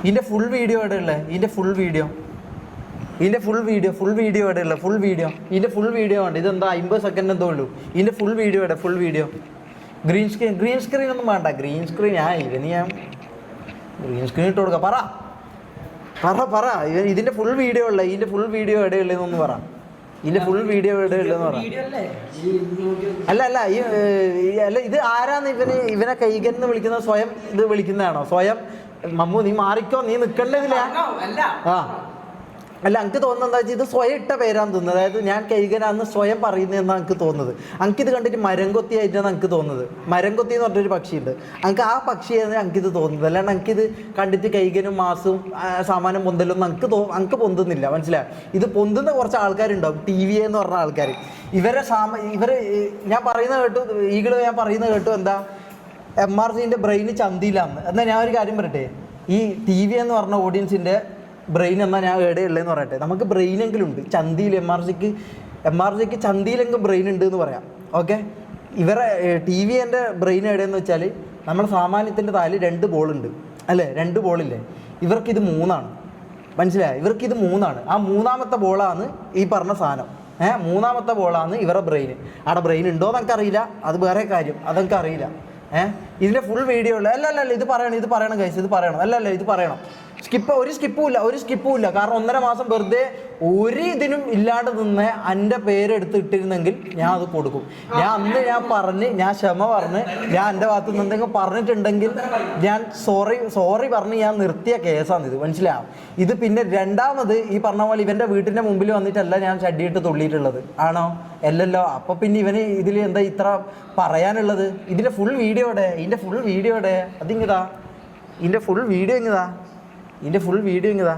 ഇതിൻ്റെ full video എവിടെ ഉള്ളത്? ഇതിൻ്റെ ഫുൾ വീഡിയോ എവിടെ ഉള്ളത്? ഇതിൻ്റെ ഫുൾ വീഡിയോ ഉണ്ട്. ഇതെന്താ 50 സെക്കൻഡ് എന്തോ ഉള്ളൂ. ഇതിൻ്റെ ഫുൾ വീഡിയോ എവിടെ? ഫുൾ വീഡിയോ ഗ്രീൻ സ്ക്രീൻ ഒന്നും വേണ്ട. ഗ്രീൻ സ്ക്രീൻ ഞാൻ ഗ്രീൻ സ്ക്രീൻ ഇട്ട് കൊടുക്കാം. പറ ഇതിൻ്റെ ഫുൾ വീഡിയോ ഉള്ള ഇതിൻ്റെ ഫുൾ വീഡിയോ എവിടെ ഉള്ളതെന്നൊന്ന് പറ. ഇതിൻ്റെ ഫുൾ വീഡിയോ എവിടെ ഉള്ളതെന്ന് പറ. അല്ല ഇത് ആരാന്ന് ഇവനെ കൈകന്ന് വിളിക്കുന്നത്? സ്വയം ഇത് വിളിക്കുന്നതാണോ? സ്വയം മമ്മു നീ മാറിക്കോ, നീ നിൽക്കേണ്ടതില്ല. അല്ല എനിക്ക് തോന്നുന്നത് എന്താ വെച്ചാൽ ഇത് സ്വയം ഇട്ട പേരാന്ന് തോന്നുന്നത്. അതായത് ഞാൻ കൈകനാന്ന് സ്വയം പറയുന്നതെന്നാണ് എനിക്ക് തോന്നുന്നത്. എനിക്കിത് കണ്ടിട്ട് മരംകൊത്തി ആയിട്ടാണ് എനിക്ക് തോന്നുന്നത്. മരംകൊത്തി എന്ന് പറഞ്ഞൊരു പക്ഷിയുണ്ട്. എനിക്ക് ആ പക്ഷിയാണ് എനിക്കിത് തോന്നുന്നത്. അല്ലാണ്ട് എനിക്കിത് കണ്ടിട്ട് കൈകനും മാസും സാമാനം പൊന്തലൊന്നും എനിക്ക് പൊന്തുന്നില്ല. മനസ്സിലായി? ഇത് പൊന്തുന്ന കുറച്ച് ആൾക്കാരുണ്ടാവും, TV എന്ന് പറഞ്ഞ ആൾക്കാർ. ഇവര് ഞാൻ പറയുന്നത് കേട്ടു എന്താ MRCൻ്റെ ബ്രെയിന് ചന്തിയിലാന്ന്. എന്നാൽ ഞാൻ ഒരു കാര്യം പറയട്ടെ, ഈ TV എന്ന് പറഞ്ഞ ഓഡിയൻസിൻ്റെ ബ്രെയിൻ എന്നാൽ ഞാൻ എവിടെയുള്ളതെന്ന് പറയട്ടെ. നമുക്ക് ബ്രെയിനെങ്കിലും ഉണ്ട് ചന്തിയിൽ. MRCക്ക് ചന്തിയിലെങ്കിലും ബ്രെയിൻ ഉണ്ട് എന്ന് പറയാം. ഓക്കെ, ഇവരെ TVൻ്റെ ബ്രെയിൻ എവിടെയെന്ന് വെച്ചാൽ നമ്മുടെ സാമാന്യത്തിൻ്റെ താല് 2 ബോളുണ്ട് അല്ലേ? 2 ബോളില്ലേ? ഇവർക്കിത് 3ആണ്. മനസ്സിലായി? ഇവർക്കിത് 3ആണ്. ആ 3ാമത്തെ ബോളാണ് ഈ പറഞ്ഞ സാധനം. 3ാമത്തെ ബോളാണ് ഇവരുടെ ബ്രെയിൻ. അവിടെ ബ്രെയിൻ ഉണ്ടോ എന്ന് എനിക്കറിയില്ല, അത് വേറെ കാര്യം, അതെനിക്ക് അറിയില്ല. ഇതിൻ്റെ ഫുൾ വീഡിയോ ഉള്ള അല്ല ഇത് പറയണം ഗൈസ്, ഇത് പറയണം. ഇത് പറയണം. ഒരു സ്കിപ്പും ഇല്ല. കാരണം 1.5 മാസം വെറുതെ ഒരു ഇതിനും ഇല്ലാണ്ട് നിന്ന് എൻ്റെ പേരെടുത്ത് ഇട്ടിരുന്നെങ്കിൽ ഞാൻ അത് കൊടുക്കും. ഞാൻ ക്ഷമ പറഞ്ഞ് ഞാൻ എൻ്റെ ഭാഗത്ത് നിന്ന് എന്തെങ്കിലും പറഞ്ഞിട്ടുണ്ടെങ്കിൽ ഞാൻ സോറി പറഞ്ഞ് ഞാൻ നിർത്തിയ കേസാണിത്. മനസ്സിലാവും? ഇത് പിന്നെ രണ്ടാമത് ഈ പറഞ്ഞ പോലെ ഇവൻ്റെ വീട്ടിൻ്റെ മുമ്പിൽ വന്നിട്ടല്ല ഞാൻ ചടിയിട്ട് തുള്ളിയിട്ടുള്ളത് ആണോ? അല്ലല്ലോ. അപ്പോൾ പിന്നെ ഇവന് ഇതിൽ എന്താ ഇത്ര പറയാനുള്ളത്? ഇതിൻ്റെ ഫുൾ വീഡിയോ അതിങ്ങിതാ. ഇതിൻ്റെ ഫുൾ വീഡിയോ ഇങ്ങതാ.